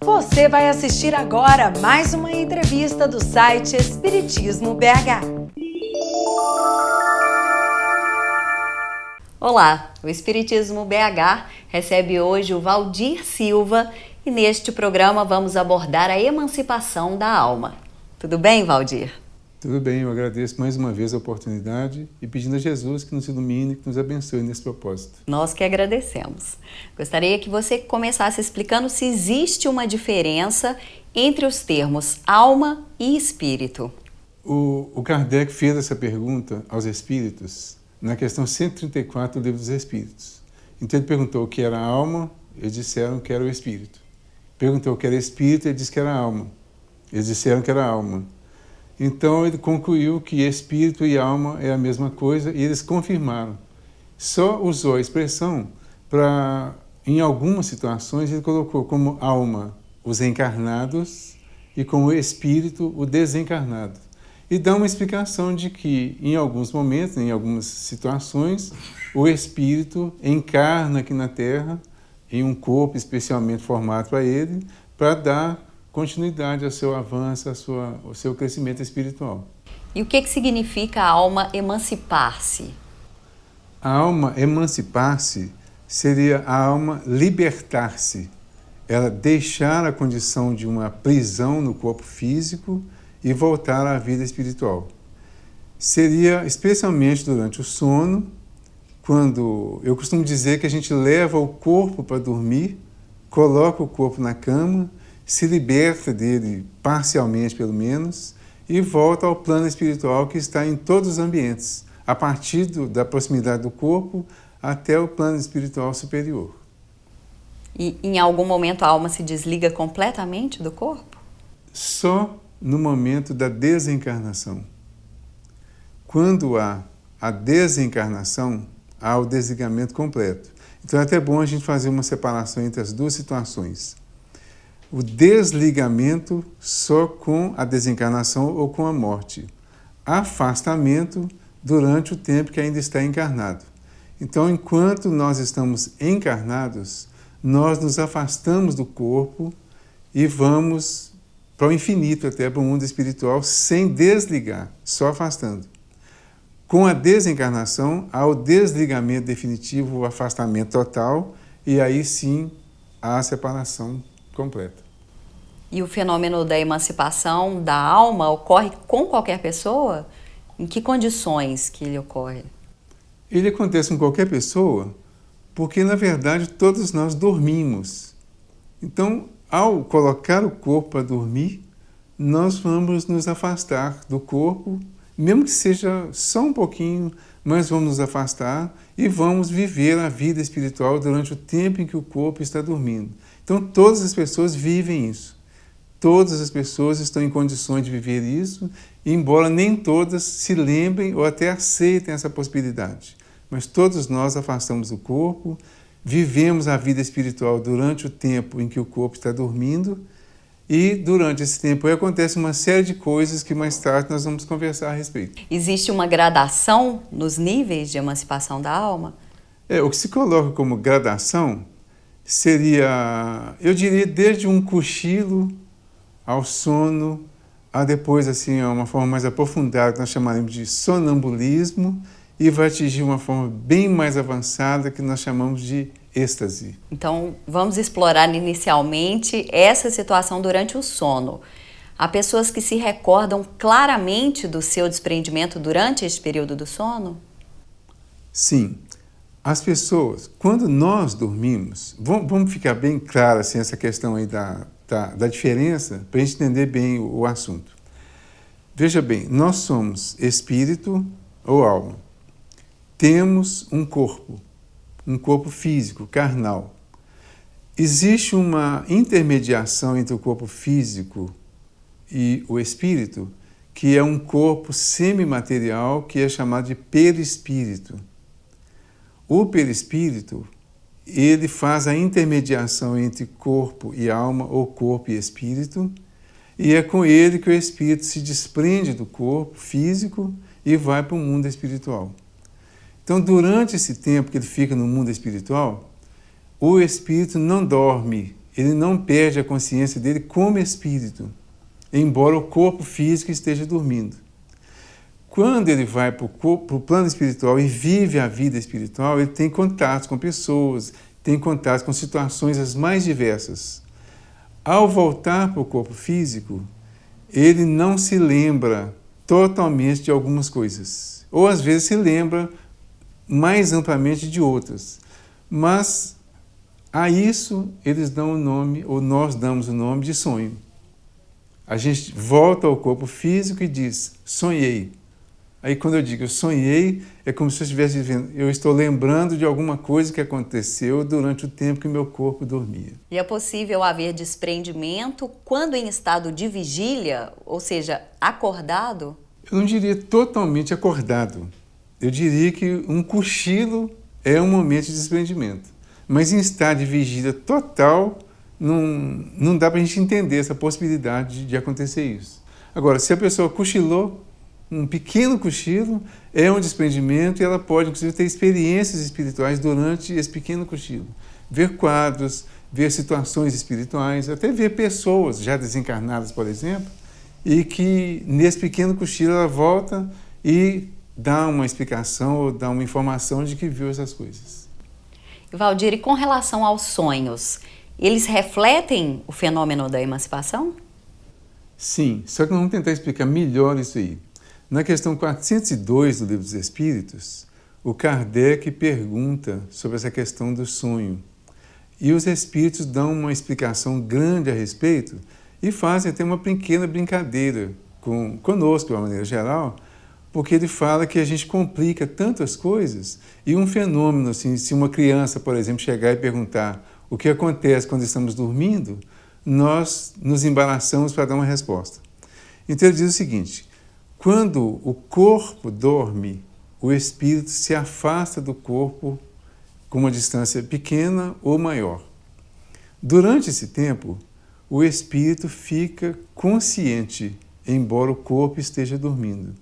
Você vai assistir agora mais uma entrevista do site Espiritismo BH. Olá, o Espiritismo BH recebe hoje o Valdir Silva e neste programa vamos abordar a emancipação da alma. Tudo bem, Valdir? Tudo bem, eu agradeço mais uma vez a oportunidade e pedindo a Jesus que nos ilumine, que nos abençoe nesse propósito. Nós que agradecemos. Gostaria que você começasse explicando se existe uma diferença entre os termos alma e espírito. O Kardec fez essa pergunta aos espíritos na questão 134 do Livro dos Espíritos. Então ele perguntou o que era alma, eles disseram que era o espírito. Perguntou o que era espírito, ele disse que era alma. Eles disseram que era alma. Então ele concluiu que espírito e alma é a mesma coisa e eles confirmaram. Só usou a expressão para, em algumas situações, ele colocou como alma os encarnados e como espírito o desencarnado. E dá uma explicação de que, em alguns momentos, em algumas situações, o espírito encarna aqui na Terra em um corpo especialmente formado para ele, para dar continuidade ao seu avanço, ao seu crescimento espiritual. E o que significa a alma emancipar-se? A alma emancipar-se seria a alma libertar-se. Ela deixar a condição de uma prisão no corpo físico e voltar à vida espiritual. Seria especialmente durante o sono, quando eu costumo dizer que a gente leva o corpo para dormir, coloca o corpo na cama, se liberta dele parcialmente, pelo menos, e volta ao plano espiritual que está em todos os ambientes, a partir da proximidade do corpo até o plano espiritual superior. E em algum momento a alma se desliga completamente do corpo? Só no momento da desencarnação. Quando há a desencarnação, há o desligamento completo. Então é até bom a gente fazer uma separação entre as duas situações. O desligamento só com a desencarnação ou com a morte. Afastamento durante o tempo que ainda está encarnado. Então, enquanto nós estamos encarnados, nós nos afastamos do corpo e vamos para o infinito, até para o mundo espiritual, sem desligar, só afastando. Com a desencarnação, há o desligamento definitivo, o afastamento total, e aí sim há a separação completa. E o fenômeno da emancipação da alma ocorre com qualquer pessoa? Em que condições que ele ocorre? Ele acontece com qualquer pessoa porque, na verdade, todos nós dormimos. Então, ao colocar o corpo para dormir, nós vamos nos afastar do corpo, mesmo que seja só um pouquinho, mas vamos nos afastar e vamos viver a vida espiritual durante o tempo em que o corpo está dormindo. Então, todas as pessoas vivem isso. Todas as pessoas estão em condições de viver isso, embora nem todas se lembrem ou até aceitem essa possibilidade. Mas todos nós afastamos o corpo, vivemos a vida espiritual durante o tempo em que o corpo está dormindo, e durante esse tempo aí acontece uma série de coisas que mais tarde nós vamos conversar a respeito. Existe uma gradação nos níveis de emancipação da alma? O que se coloca como gradação seria, eu diria, desde um cochilo ao sono, a depois, assim, uma forma mais aprofundada, que nós chamaremos de sonambulismo, e vai atingir uma forma bem mais avançada, que nós chamamos de êxtase. Então, vamos explorar inicialmente essa situação durante o sono. Há pessoas que se recordam claramente do seu desprendimento durante esse período do sono? Sim. As pessoas, quando nós dormimos, vamos ficar bem claro assim, essa questão aí da diferença, para a gente entender bem o assunto. Veja bem, nós somos espírito ou alma. Temos um corpo físico, carnal. Existe uma intermediação entre o corpo físico e o espírito, que é um corpo semimaterial, que é chamado de perispírito. O perispírito, ele faz a intermediação entre corpo e alma, ou corpo e espírito, e é com ele que o espírito se desprende do corpo físico e vai para o mundo espiritual. Então, durante esse tempo que ele fica no mundo espiritual, o espírito não dorme, ele não perde a consciência dele como espírito, embora o corpo físico esteja dormindo. Quando ele vai para o plano espiritual e vive a vida espiritual, ele tem contatos com pessoas, tem contatos com situações as mais diversas. Ao voltar para o corpo físico, ele não se lembra totalmente de algumas coisas, ou às vezes se lembra mais amplamente de outras. Mas a isso eles dão o nome, ou nós damos o nome de sonho. A gente volta ao corpo físico e diz, sonhei. Aí quando eu digo eu sonhei, é como se eu estivesse vivendo, eu estou lembrando de alguma coisa que aconteceu durante o tempo que meu corpo dormia. E é possível haver desprendimento quando em estado de vigília, ou seja, acordado? Eu não diria totalmente acordado. Eu diria que um cochilo é um momento de desprendimento. Mas em estado de vigília total, não dá para a gente entender essa possibilidade de acontecer isso. Agora, se a pessoa cochilou, um pequeno cochilo é um desprendimento e ela pode, inclusive, ter experiências espirituais durante esse pequeno cochilo. Ver quadros, ver situações espirituais, até ver pessoas já desencarnadas, por exemplo, e que nesse pequeno cochilo ela volta e dá uma explicação ou dá uma informação de que viu essas coisas. Valdir, e com relação aos sonhos, eles refletem o fenômeno da emancipação? Sim, só que nós vamos tentar explicar melhor isso aí. Na questão 402 do Livro dos Espíritos, o Kardec pergunta sobre essa questão do sonho. E os Espíritos dão uma explicação grande a respeito e fazem até uma pequena brincadeira conosco, de uma maneira geral, porque ele fala que a gente complica tantas coisas e um fenômeno, assim, se uma criança, por exemplo, chegar e perguntar o que acontece quando estamos dormindo, nós nos embaraçamos para dar uma resposta. Então ele diz o seguinte, quando o corpo dorme, o espírito se afasta do corpo com uma distância pequena ou maior. Durante esse tempo, o espírito fica consciente, embora o corpo esteja dormindo.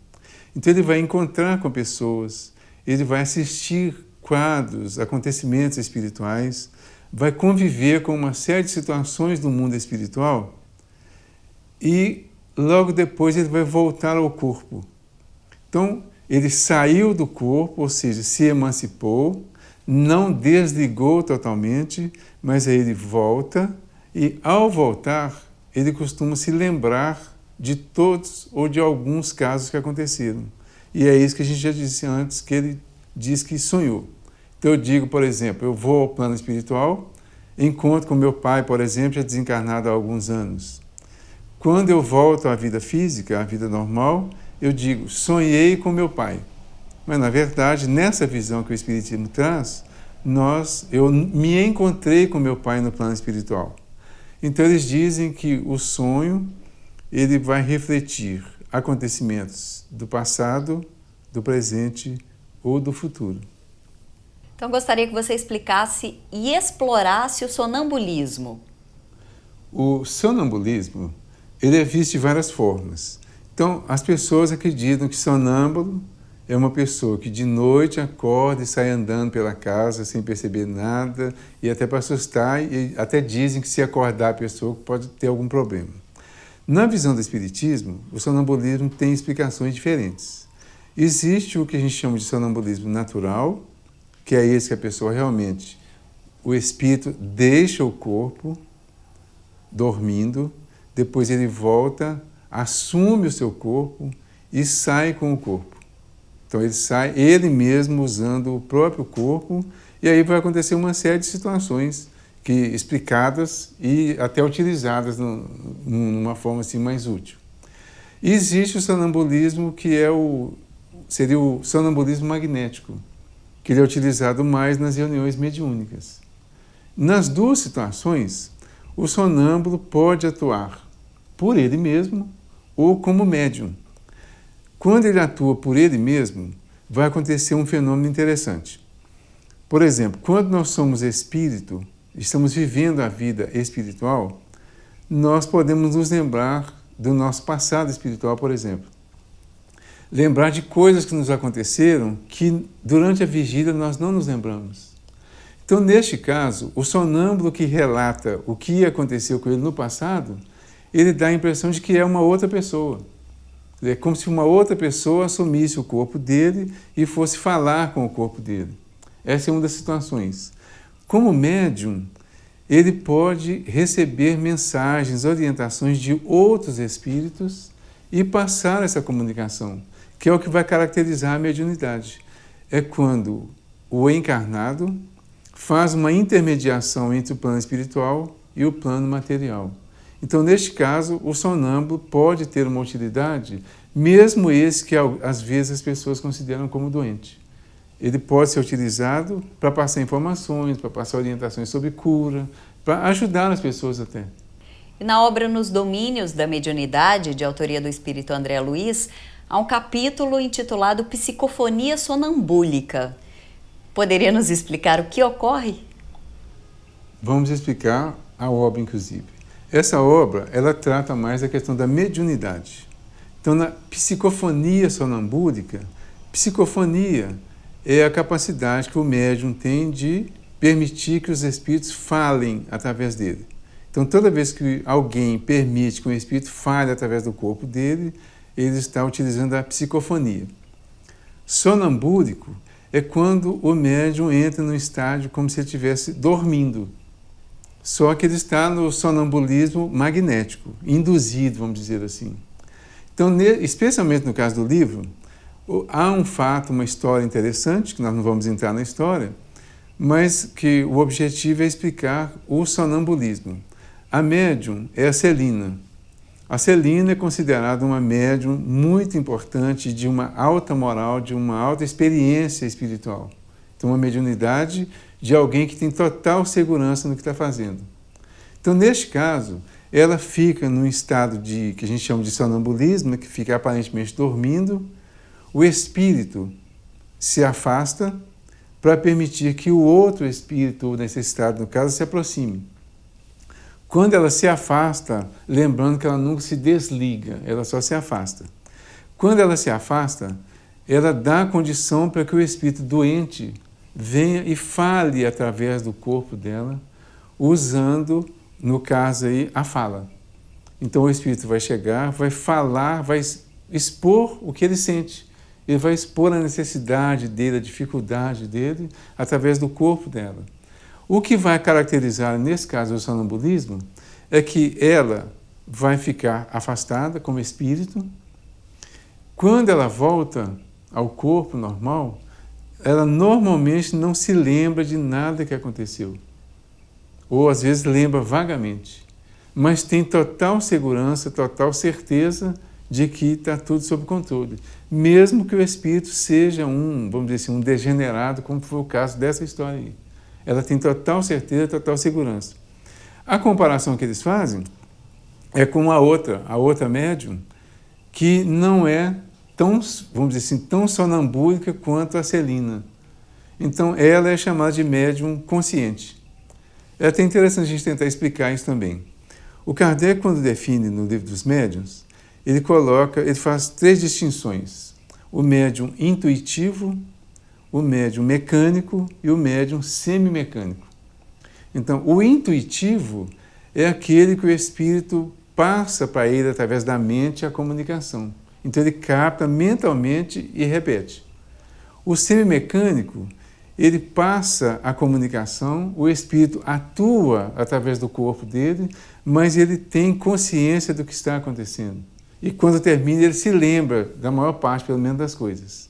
Então ele vai encontrar com pessoas, ele vai assistir quadros, acontecimentos espirituais, vai conviver com uma série de situações do mundo espiritual e logo depois ele vai voltar ao corpo. Então, ele saiu do corpo, ou seja, se emancipou, não desligou totalmente, mas aí ele volta e, ao voltar, ele costuma se lembrar de todos ou de alguns casos que aconteceram. E é isso que a gente já disse antes, que ele diz que sonhou. Então eu digo, por exemplo, eu vou ao plano espiritual, encontro com meu pai, por exemplo, já desencarnado há alguns anos. Quando eu volto à vida física, à vida normal, eu digo, sonhei com meu pai. Mas, na verdade, nessa visão que o Espiritismo traz, eu me encontrei com meu pai no plano espiritual. Então, eles dizem que o sonho ele vai refletir acontecimentos do passado, do presente ou do futuro. Então, gostaria que você explicasse e explorasse o sonambulismo. O sonambulismo ele é visto de várias formas. Então, as pessoas acreditam que sonâmbulo é uma pessoa que de noite acorda e sai andando pela casa sem perceber nada e até para assustar, e até dizem que se acordar a pessoa pode ter algum problema. Na visão do Espiritismo, o sonambulismo tem explicações diferentes. Existe o que a gente chama de sonambulismo natural, que é esse que a pessoa realmente, o espírito deixa o corpo dormindo, depois ele volta, assume o seu corpo e sai com o corpo. Então ele sai, ele mesmo usando o próprio corpo, e aí vai acontecer uma série de situações explicadas e até utilizadas numa forma assim, mais útil. E existe o sonambulismo que seria o sonambulismo magnético, que ele é utilizado mais nas reuniões mediúnicas. Nas duas situações, o sonâmbulo pode atuar por ele mesmo ou como médium. Quando ele atua por ele mesmo, vai acontecer um fenômeno interessante. Por exemplo, quando nós somos espírito, estamos vivendo a vida espiritual, nós podemos nos lembrar do nosso passado espiritual, por exemplo. Lembrar de coisas que nos aconteceram que durante a vigília nós não nos lembramos. Então, neste caso, o sonâmbulo que relata o que aconteceu com ele no passado, ele dá a impressão de que é uma outra pessoa. É como se uma outra pessoa assumisse o corpo dele e fosse falar com o corpo dele. Essa é uma das situações. Como médium, ele pode receber mensagens, orientações de outros espíritos e passar essa comunicação, que é o que vai caracterizar a mediunidade. É quando o encarnado faz uma intermediação entre o plano espiritual e o plano material. Então, neste caso, o sonâmbulo pode ter uma utilidade, mesmo esse que às vezes as pessoas consideram como doente. Ele pode ser utilizado para passar informações, para passar orientações sobre cura, para ajudar as pessoas até. E na obra Nos Domínios da Mediunidade, de autoria do espírito André Luiz, há um capítulo intitulado Psicofonia Sonambúlica. Poderia nos explicar o que ocorre? Vamos explicar a obra, inclusive. Essa obra, ela trata mais da questão da mediunidade. Então, na psicofonia sonambúlica, psicofonia é a capacidade que o médium tem de permitir que os espíritos falem através dele. Então, toda vez que alguém permite que um espírito fale através do corpo dele, ele está utilizando a psicofonia. Sonambúlico é quando o médium entra num estágio como se ele estivesse dormindo. Só que ele está no sonambulismo magnético, induzido, vamos dizer assim. Então, especialmente no caso do livro, há um fato, uma história interessante, que nós não vamos entrar na história, mas que o objetivo é explicar o sonambulismo. A médium é a Celina. A Celina é considerada uma médium muito importante, de uma alta moral, de uma alta experiência espiritual. Então, uma mediunidade de alguém que tem total segurança no que está fazendo. Então, neste caso, ela fica num estado que a gente chama de sonambulismo, que fica aparentemente dormindo. O espírito se afasta para permitir que o outro espírito, nesse estado, no caso, se aproxime. Quando ela se afasta, lembrando que ela nunca se desliga, ela só se afasta. Quando ela se afasta, ela dá condição para que o espírito doente venha e fale através do corpo dela, usando, no caso aí, a fala. Então o espírito vai chegar, vai falar, vai expor o que ele sente. Ele vai expor a necessidade dele, a dificuldade dele, através do corpo dela. O que vai caracterizar, nesse caso, o sonambulismo, é que ela vai ficar afastada como espírito. Quando ela volta ao corpo normal, ela normalmente não se lembra de nada que aconteceu. Ou, às vezes, lembra vagamente. Mas tem total segurança, total certeza de que está tudo sob controle. Mesmo que o espírito seja vamos dizer assim, um degenerado, como foi o caso dessa história aí. Ela tem total certeza, total segurança. A comparação que eles fazem é com a outra médium, que não é tão, vamos dizer assim, tão sonambúlica quanto a Celina. Então, ela é chamada de médium consciente. É até interessante a gente tentar explicar isso também. O Kardec, quando define no Livro dos Médiuns, ele faz 3 distinções. O médium intuitivo, o médium mecânico e o médium semimecânico. Então, o intuitivo é aquele que o espírito passa para ele através da mente a comunicação. Então, ele capta mentalmente e repete. O semimecânico, ele passa a comunicação, o espírito atua através do corpo dele, mas ele tem consciência do que está acontecendo. E quando termina, ele se lembra da maior parte, pelo menos, das coisas.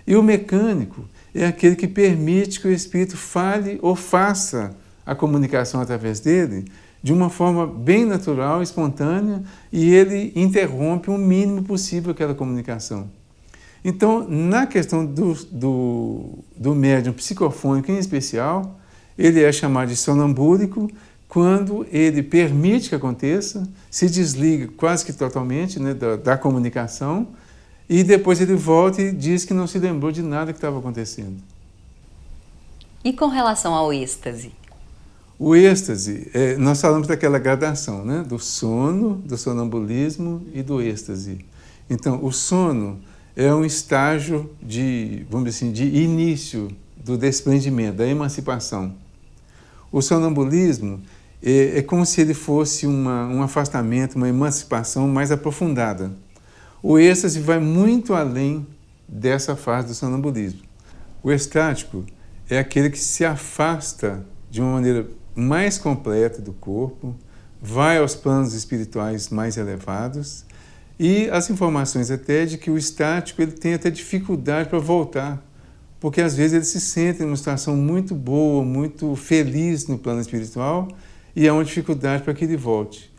E o mecânico é aquele que permite que o espírito fale ou faça a comunicação através dele de uma forma bem natural, espontânea, e ele interrompe o mínimo possível aquela comunicação. Então, na questão do médium psicofônico em especial, ele é chamado de sonambúlico quando ele permite que aconteça, se desliga quase que totalmente, né, da comunicação, e depois ele volta e diz que não se lembrou de nada que estava acontecendo. E com relação ao êxtase? O êxtase, nós falamos daquela gradação, né, do sono, do sonambulismo e do êxtase. Então, o sono é um estágio de, vamos dizer assim, de início do desprendimento, da emancipação. O sonambulismo é como se ele fosse um afastamento, uma emancipação mais aprofundada. O êxtase vai muito além dessa fase do sonambulismo. O estático é aquele que se afasta de uma maneira mais completa do corpo, vai aos planos espirituais mais elevados e as informações até de que o estático ele tem até dificuldade para voltar, porque às vezes ele se sente em uma situação muito boa, muito feliz no plano espiritual e há uma dificuldade para que ele volte.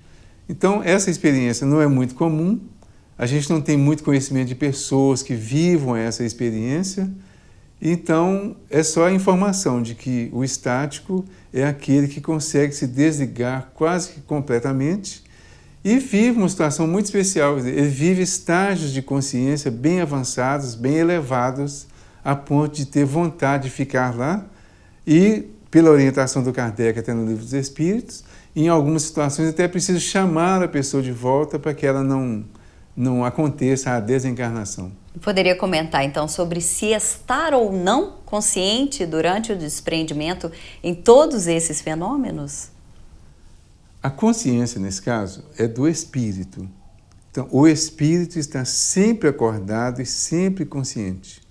Então essa experiência não é muito comum, a gente não tem muito conhecimento de pessoas que vivam essa experiência, então é só a informação de que o estático é aquele que consegue se desligar quase que completamente e vive uma situação muito especial. Ele vive estágios de consciência bem avançados, bem elevados, a ponto de ter vontade de ficar lá e, pela orientação do Kardec até no Livro dos Espíritos, em algumas situações até é preciso chamar a pessoa de volta para que ela não aconteça a desencarnação. Poderia comentar então sobre se estar ou não consciente durante o desprendimento em todos esses fenômenos? A consciência, nesse caso, é do espírito. Então, o espírito está sempre acordado e sempre consciente.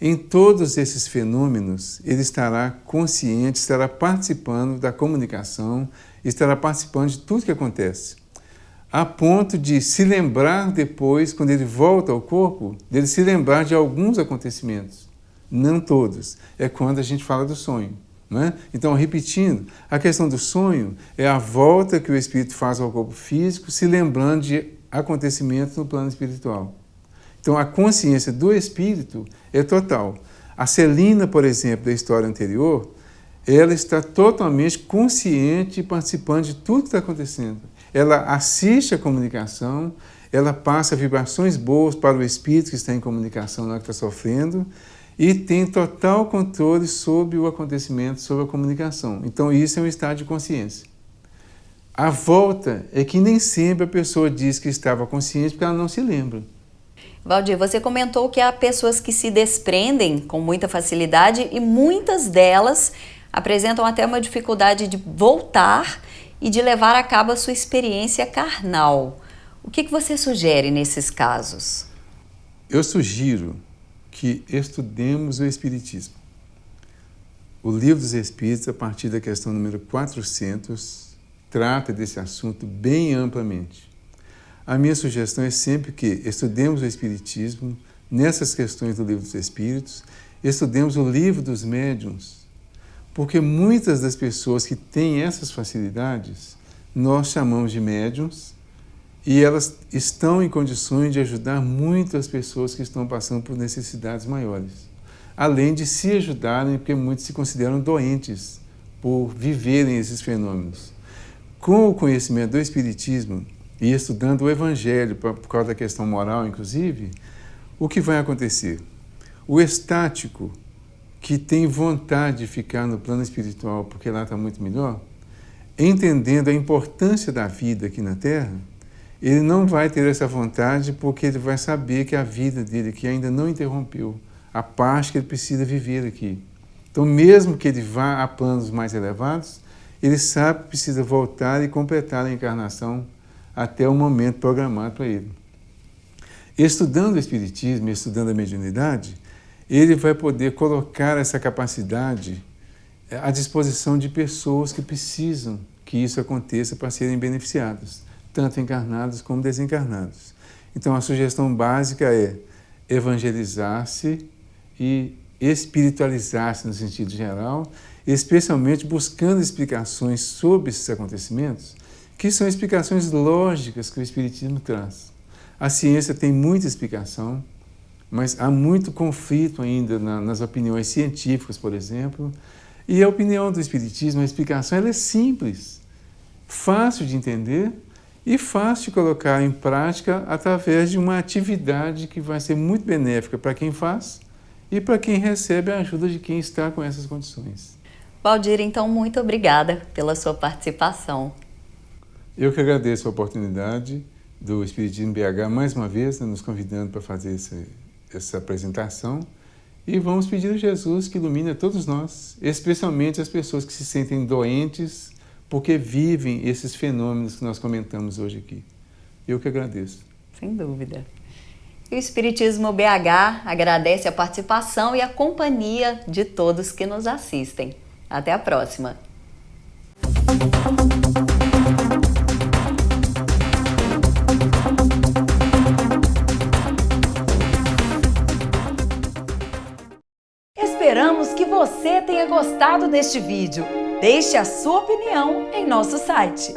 Em todos esses fenômenos, ele estará consciente, estará participando da comunicação, estará participando de tudo que acontece, a ponto de se lembrar depois, quando ele volta ao corpo, dele se lembrar de alguns acontecimentos. Não todos. É quando a gente fala do sonho. Não é? Então, repetindo, a questão do sonho é a volta que o espírito faz ao corpo físico, se lembrando de acontecimentos no plano espiritual. Então, a consciência do espírito é total. A Celina, por exemplo, da história anterior, ela está totalmente consciente e participando de tudo que está acontecendo. Ela assiste a comunicação, ela passa vibrações boas para o espírito que está em comunicação na hora que está sofrendo e tem total controle sobre o acontecimento, sobre a comunicação. Então, isso é um estado de consciência. A volta é que nem sempre a pessoa diz que estava consciente porque ela não se lembra. Valdir, você comentou que há pessoas que se desprendem com muita facilidade e muitas delas apresentam até uma dificuldade de voltar e de levar a cabo a sua experiência carnal. O que você sugere nesses casos? Eu sugiro que estudemos o Espiritismo. O Livro dos Espíritos, a partir da questão número 400, trata desse assunto bem amplamente. A minha sugestão é sempre que estudemos o Espiritismo nessas questões do Livro dos Espíritos, estudemos o Livro dos Médiuns, porque muitas das pessoas que têm essas facilidades, nós chamamos de médiuns, e elas estão em condições de ajudar muito as pessoas que estão passando por necessidades maiores. Além de se ajudarem, porque muitos se consideram doentes por viverem esses fenômenos. Com o conhecimento do Espiritismo e estudando o Evangelho, por causa da questão moral, inclusive, o que vai acontecer? O estático, que tem vontade de ficar no plano espiritual porque lá está muito melhor, entendendo a importância da vida aqui na Terra, ele não vai ter essa vontade porque ele vai saber que a vida dele aqui ainda não interrompeu a parte que ele precisa viver aqui. Então, mesmo que ele vá a planos mais elevados, ele sabe que precisa voltar e completar a encarnação até o momento programado para ele. Estudando o Espiritismo, estudando a mediunidade, ele vai poder colocar essa capacidade à disposição de pessoas que precisam que isso aconteça para serem beneficiadas, tanto encarnados como desencarnados. Então, a sugestão básica é evangelizar-se e espiritualizar-se no sentido geral, especialmente buscando explicações sobre esses acontecimentos, que são explicações lógicas que o Espiritismo traz. A ciência tem muita explicação, mas há muito conflito ainda nas opiniões científicas, por exemplo, e a opinião do Espiritismo, a explicação, ela é simples, fácil de entender e fácil de colocar em prática através de uma atividade que vai ser muito benéfica para quem faz e para quem recebe a ajuda de quem está com essas condições. Valdir, então, muito obrigada pela sua participação. Eu que agradeço a oportunidade do Espiritismo BH, mais uma vez, nos convidando para fazer essa apresentação, E vamos pedir a Jesus que ilumine a todos nós, especialmente as pessoas que se sentem doentes porque vivem esses fenômenos que nós comentamos hoje aqui. Eu que agradeço. Sem dúvida. E o Espiritismo BH agradece a participação e a companhia de todos que nos assistem. Até a próxima! Esperamos que você tenha gostado deste vídeo. Deixe a sua opinião em nosso site.